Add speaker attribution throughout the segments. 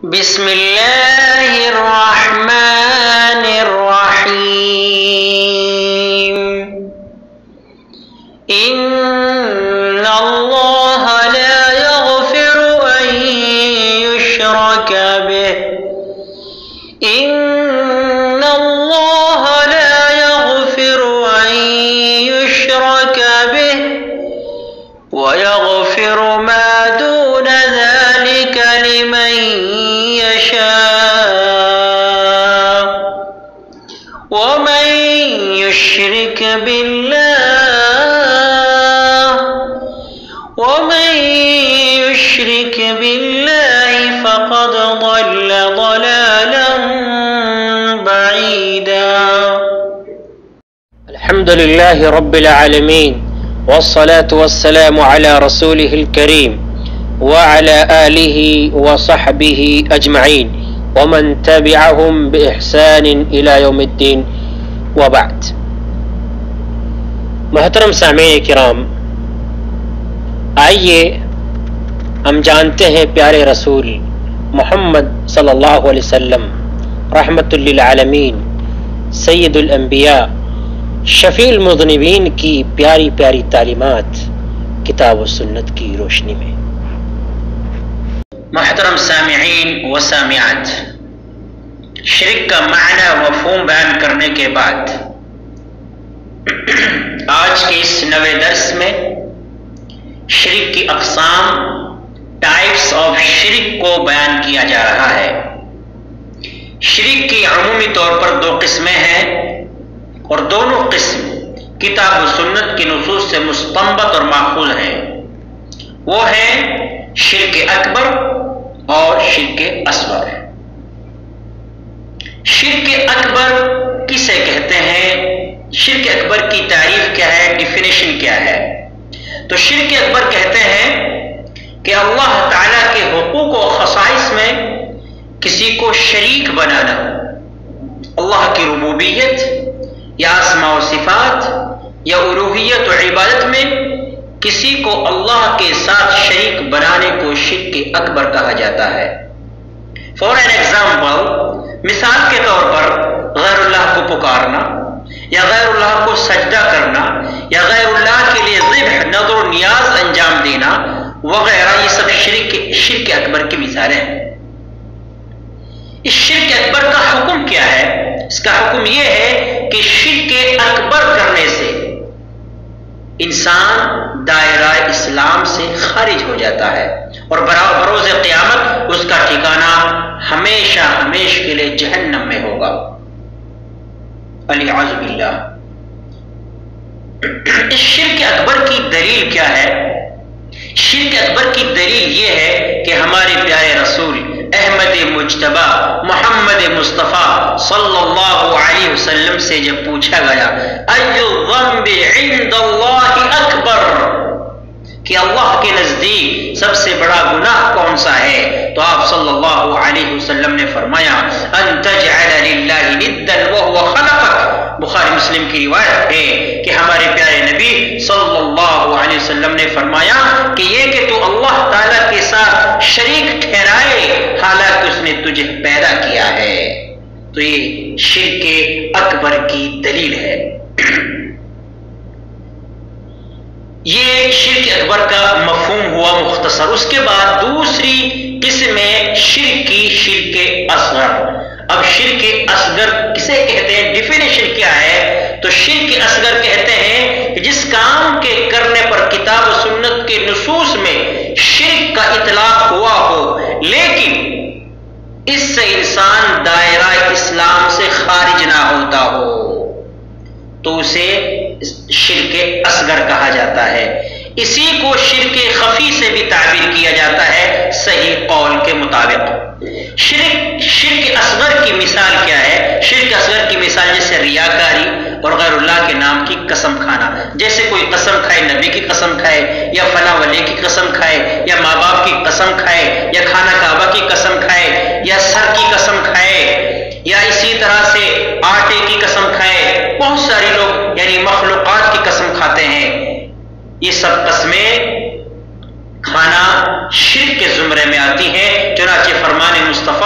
Speaker 1: بسم اللہ الرحمن الرحیم ان اللہ لا یغفر ان یشرک به ان اللہ لا یغفر ان یشرک به ویغفر ما دون ذلك لمن يشاء ومن يشرك بالله فقد ضل ضلالا بعيدا. الحمد لله رب العالمين والصلاة والسلام على رسوله الكريم وعلى آله وصحبه أجمعين ومن تبعهم بإحسان إلى يوم الدين وبعد. محترم سامعین کرام، آئیے ہم جانتے ہیں پیارے رسول محمد صلی اللہ علیہ وسلم رحمت للعالمین سید الانبیاء شفیع المذنبین کی پیاری پیاری تعلیمات کتاب و سنت کی روشنی میں. محترم سامعین و سامعات، شرک کا معنی و مفہوم بیان کرنے کے بعد آج کے اس نوے درس میں شرک کی اقسام، ٹائپس آف شرک کو بیان کیا جا رہا ہے. شرک کی عمومی طور پر دو قسمیں ہیں اور دونوں قسم کتاب و سنت کی نصوص سے مستنبط اور ماخوذ ہیں. وہ ہیں شرک اکبر اور شرک اصغر. شرک اکبر کسے کہتے ہیں؟ شرک اکبر کی تعریف کیا ہے، ڈیفینیشن کیا ہے؟ تو شرک اکبر کہتے ہیں کہ اللہ تعالیٰ کے حقوق و خصائص میں کسی کو شریک بنانا، اللہ کی ربوبیت یا اسماء و صفات یا الوہیت و عبادت میں کسی کو اللہ کے ساتھ شریک بنانے کو شرک اکبر کہا جاتا ہے. فور این ایگزامپل، مثال کے طور پر غیر اللہ کو پکارنا یا غیر اللہ کو سجدہ کرنا یا غیر اللہ کے لیے ذبح، نذر و نیاز انجام دینا وغیرہ، یہ سب شرک اکبر کی مثالیں ہیں. اس شرک اکبر کا حکم کیا ہے؟ اس کا حکم یہ ہے کہ شرک اکبر کرنے سے انسان دائرہ اسلام سے خارج ہو جاتا ہے اور بروز قیامت اس کا ٹھکانہ ہمیشہ ہمیش کے لیے جہنم میں ہوگا. والعیاذ باللہ. اس شرک اکبر کی دلیل کیا ہے؟ شرک اکبر کی دلیل یہ ہے کہ ہمارے پیارے رسول احمد مجتبی محمد مصطفیٰ صلی اللہ علیہ وسلم سے جب پوچھا گیا ای الذنب عند اللہ اکبر، کہ اللہ کے نزدیک سب سے بڑا گناہ کون سا ہے، تو آپ صلی اللہ علیہ وسلم نے فرمایا ان تجعل للہ ندا وهو خلقک. بخاری مسلم کی روایت ہے کہ ہمارے پیارے نبی صلی اللہ علیہ وسلم نے فرمایا کہ یہ کہ تو اللہ تعالیٰ کے ساتھ شریک ٹھہرائے حالانکہ اس نے تجھے پیدا کیا ہے. تو یہ شرک اکبر کی دلیل ہے. یہ شرک اکبر کا مفہوم ہوا مختصر. اس کے بعد دوسری قسم ہے شرک کی شرک اصغر. اب شرک اصغر کسے کہتے ہیں، ڈیفینیشن کیا ہے؟ تو شرک اصغر کہتے ہیں کہ جس کام کے کرنے پر کتاب و سنت کے نصوص میں شرک کا اطلاق ہوا ہو لیکن اس سے انسان دائرہ اسلام سے خارج نہ ہوتا ہو تو اسے شرک اصغر کہا جاتا ہے. اسی کو شرک خفی سے بھی تعبیر کیا جاتا ہے صحیح قول کے مطابق. شرک اصغر کی مثال کیا ہے؟ شرک اصغر کی مثال جیسے ریاکاری اور غیر اللہ کے نام کی قسم کھانا. جیسے کوئی قسم کھائے، نبی کی قسم کھائے یا فلاں ولی کی قسم کھائے یا ماں باپ کی قسم کھائے یا خانہ کعبہ کی قسم کھائے یا سر کی قسم کھائے یا اسی طرح سے آٹے کی قسم کھائے. بہت سارے لوگ یعنی مخلوقات کی قسم کھاتے ہیں. یہ سب قسمیں کھانا شرک کے زمرے میں آتی ہیں. چنانچہ فرمان مصطفیٰ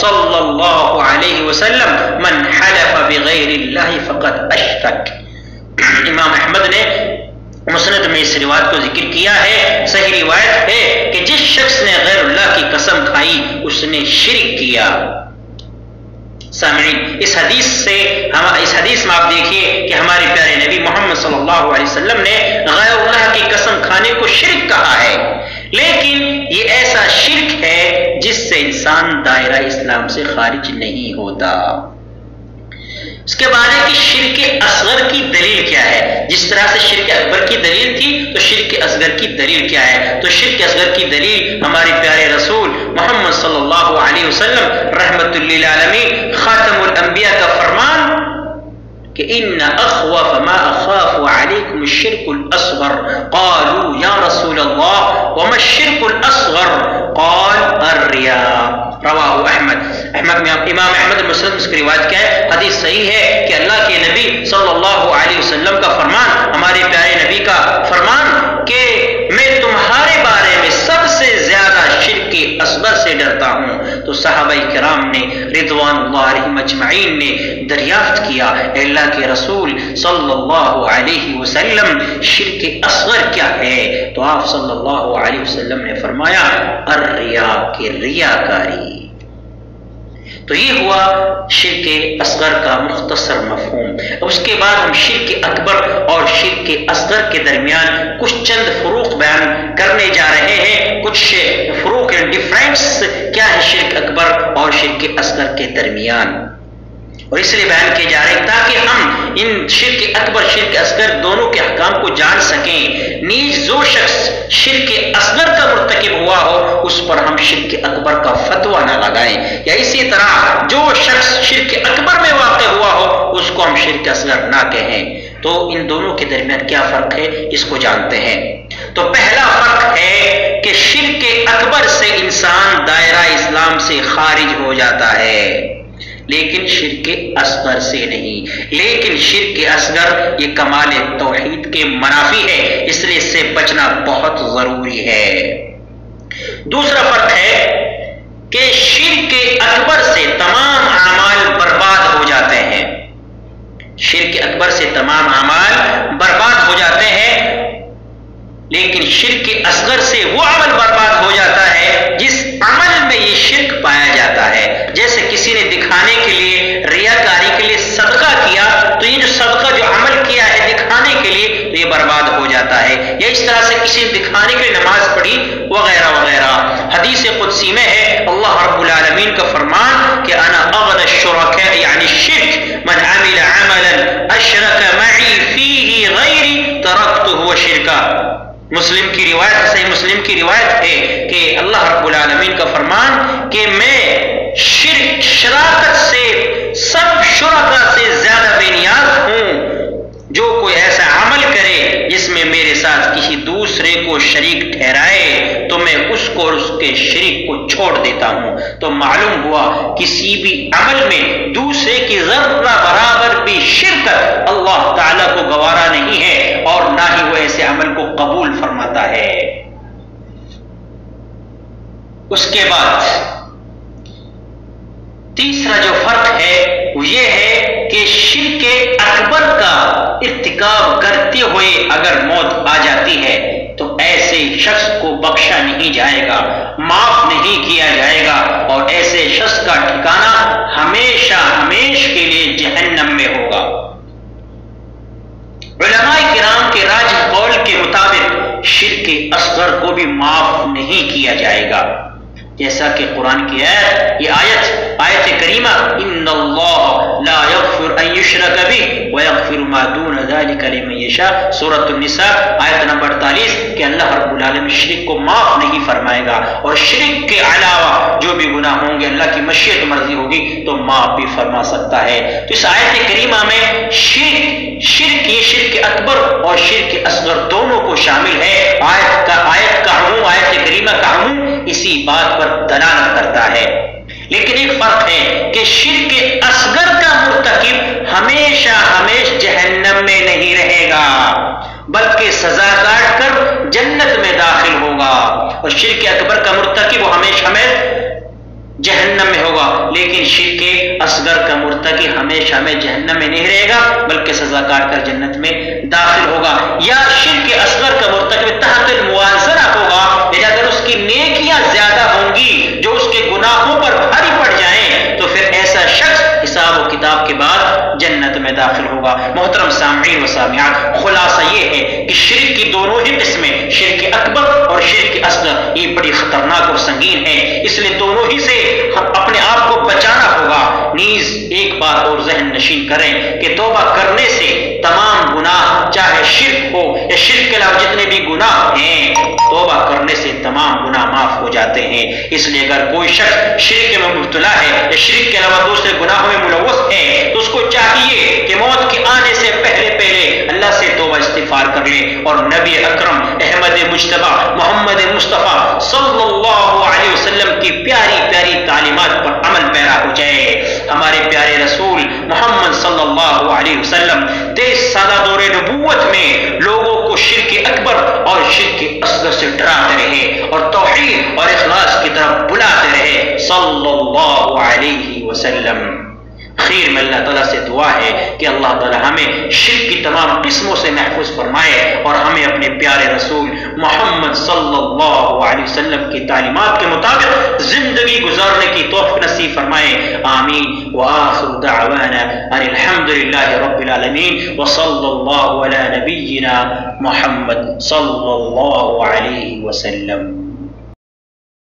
Speaker 1: صلی اللہ علیہ وسلم من حلف بغیر اللہ فقد اشرک۔ امام احمد نے مسند میں اس روایت کو ذکر کیا ہے، صحیح روایت ہے کہ جس شخص نے غیر اللہ کی قسم کھائی اس نے شرک کیا۔ سامعین، اس حدیث میں آپ دیکھیے کہ ہمارے پیارے نبی محمد صلی اللہ علیہ وسلم نے غیر اللہ کی قسم کھانے کو شرک کہا ہے، لیکن یہ ایسا شرک ہے جس سے انسان دائرہ اسلام سے خارج نہیں ہوتا۔ اس کے بعد ہے کہ شرک اصغر کی دلیل کیا ہے۔ جس طرح سے شرک اکبر کی دلیل تھی تو شرک اصغر کی دلیل کیا ہے؟ تو شرک اصغر کی دلیل ہمارے پیارے رسول محمد صلی اللہ علیہ وسلم رحمت للعالمین خاتم الانبیاء کا فرمان کہ ان اخوف ما اخاف علیکم الشرک الاصغر قالوا یا رسول اللہ وما الشرک الاصغر قال الریاء۔ رواہ امام احمد مسلم اس کی روایت کیا ہے؟ حدیث صحیح ہے کہ اللہ کے نبی صلی اللہ علیہ وسلم کا فرمان، ہمارے پیارے نبی کا فرمان کہ میں تمہارے بارے میں سب سے زیادہ شرک اصغر سے ڈرتا ہوں۔ تو صحابہ کرام نے رضوان اللہ علیہم اجمعین نے دریافت کیا، اے اللہ کے رسول صلی اللہ علیہ وسلم شرک اصغر کیا ہے؟ تو آپ صلی اللہ علیہ وسلم نے فرمایا الریاء، کہ ریاکاری۔ تو یہ ہوا شرک اصغر کا مختصر مفہوم۔ اب اس کے بعد ہم شرک اکبر اور شرک اصغر کے درمیان کچھ چند فروق بیان کرنے جا رہے ہیں، کچھ فروق ڈفرینس کیا ہے شرک اکبر اور شرک اصغر کے درمیان، اور اس لیے بیان کیے جا رہے ہیں تاکہ ہم ان شرک اکبر شرک اصغر دونوں کے احکام کو جان سکیں۔ نیز جو شخص شرک اصغر کا مرتکب ہوا ہو اس پر ہم شرک اکبر کا فتویٰ نہ لگائیں، یا اسی طرح جو شخص شرک اکبر میں واقع ہوا ہو اس کو ہم شرک اصغر نہ کہیں۔ تو ان دونوں کے درمیان کیا فرق ہے اس کو جانتے ہیں۔ تو پہلا فرق ہے کہ شرک اکبر سے انسان دائرہ اسلام سے خارج ہو جاتا ہے، لیکن شرک اصغر سے نہیں۔ لیکن شرک اصغر یہ کمال توحید کے منافی ہے، اس لیے اس سے بچنا بہت ضروری ہے۔ دوسرا فرق ہے کہ شرک اکبر سے تمام اعمال برباد ہو جاتے ہیں۔ شرک اکبر سے تمام اعمال برباد ہو جاتے ہیں، لیکن شرک اصغر سے وہ عمل برباد ہو جاتا ہے جس عمل میں یہ شرک پایا جاتا ہے۔ جیسے کسی نے دکھانے کے لیے، ریاکاری کے لیے صدقہ کیا، تو یہ جو صدقہ جو عمل کیا ہے دکھانے کے لیے تو یہ برباد ہو جاتا ہے۔ یا اس طرح سے کسی نے دکھانے کے لیے نماز پڑھی وغیرہ وغیرہ۔ حدیث قدسی میں ہے اللہ رب العالمین کا فرمان کہ انا اغنى الشركاء یعنی الشرك من عمل عملا اشرك معي فيه غيري تركته وشركه۔ مسلم کی روایت، صحیح مسلم کی روایت ہے کہ اللہ رب العالمین کا فرمان کہ میں شراکت سے سب شرکا سے زیادہ بے نیاز ہوں۔ جو کوئی ایسا عمل کرے جس میں میرے ساتھ کسی دوسرے کو شریک ٹھہرائے تو میں اس کو اور اس کے شریک کو چھوڑ دیتا ہوں۔ تو معلوم ہوا کسی بھی عمل میں دوسرے کی ذرہ برابر بھی شرکت اللہ تعالیٰ کو گوارا نہیں ہے، اور نہ ہی وہ ایسے عمل کو قبول فرماتا ہے۔ اس کے بعد تیسرا جو فرق ہے وہ یہ ہے کہ شرک اکبر کا ارتکاب کرتے ہوئے اگر موت آ جاتی ہے تو ایسے شخص کو بخشا نہیں جائے گا، معاف نہیں کیا جائے گا، اور ایسے شخص کا ٹھکانہ ہمیشہ ہمیش کے لیے جہنم میں ہوگا۔ علماء کرام کے راجح قول کے مطابق شرک اصغر کو بھی معاف نہیں کیا جائے گا، جیسا کہ قرآن کی یہ آیت کریمہ ان اللہ لا یغفر ان یشرک بہ ویغفر ما دون ذلک لمن یشاء، سورۃ النساء آیت نمبر 48 کہ اللہ رب العالمین شرک کو معاف نہیں فرمائے گا، اور شرک کے علاوہ جو بھی گناہ ہوں گے اللہ کی مشیت مرضی ہوگی تو معاف بھی فرما سکتا ہے۔ تو اس آیت کریمہ میں شرک اکبر اور شرک اصغر دونوں کو شامل ہے۔ آیت کا عموم، آیت کریمہ کا عموم اسی بات پر دلالت کرتا ہے۔ لیکن ایک فرق ہے کہ شرک اصغر کا مرتکب ہمیشہ جہنم میں نہیں رہے گا، بلکہ سزا کاٹ کر جنت میں داخل ہوگا، اور شرک اکبر کا مرتکب وہ ہمیشہ جہنم میں ہوگا، لیکن شرک اصغر کا مرتکب ہمیشہ میں جہنم میں نہیں رہے گا بلکہ سزا کاٹ کر جنت میں داخل ہوگا۔ یا شرک اصغر کا مرتکب تحت الموازنہ ہوگا، یعنی اگر اس کی نیکیاں زیادہ ہوں گی جو اس کے گناہوں پر بھاری پڑ جائیں تو پھر ایسا شخص حساب و کتاب کے بعد جنت میں داخل ہوگا۔ محترم سامعین و سامعات، خلاصہ یہ ہے کہ شرک کی دونوں ہی قسمیں، شرک اکبر اور شرک اصغر، یہ بڑی خطرناک اور سنگین ہے، اس لیے دونوں ہی سے اپنے آپ کو بچانا ہوگا۔ نیز ایک بات اور ذہن نشین کریں کہ توبہ کرنے سے تمام گناہ، چاہے شرک ہو یا شرک کے علاوہ جتنے بھی گناہ ہیں، توبہ کرنے سے تمام گناہ معاف ہو جاتے ہیں۔ اس لیے اگر کوئی شخص شرک میں مبتلا ہے یا شرک کے علاوہ دوسرے گناہوں میں ملوث ہے تو اس کو چاہیے کہ موت کے آنے سے پہلے اللہ سے توبہ استغفار کر لے اور نبی اکرم احمد مجتبی محمد مصطفیٰ صلی اللہ علیہ وسلم کی پیاری پیاری تعلیمات پر عمل پیرا ہو جائے۔ ہمارے پیارے رسول محمد صلی اللہ علیہ وسلم 23 سالہ دور نبوت میں لوگوں کو شرک اکبر اور شرک اصغر سے ڈراتے رہے اور توحید اور اخلاص کی طرف بلاتے رہے صلی اللہ علیہ وسلم۔ خیر میں اللہ تعالیٰ سے دعا ہے کہ اللہ تعالیٰ ہمیں شرک کی تمام قسموں سے محفوظ فرمائے اور ہمیں اپنے پیارے رسول محمد صلی اللہ علیہ وسلم کی تعلیمات کے مطابق زندگی گزارنے کی توفیق نصیب فرمائے، آمین۔ وآخر دعوانا ان الحمد للہ رب العالمین وصلی اللہ علی نبینا محمد صلی اللہ علیہ وسلم۔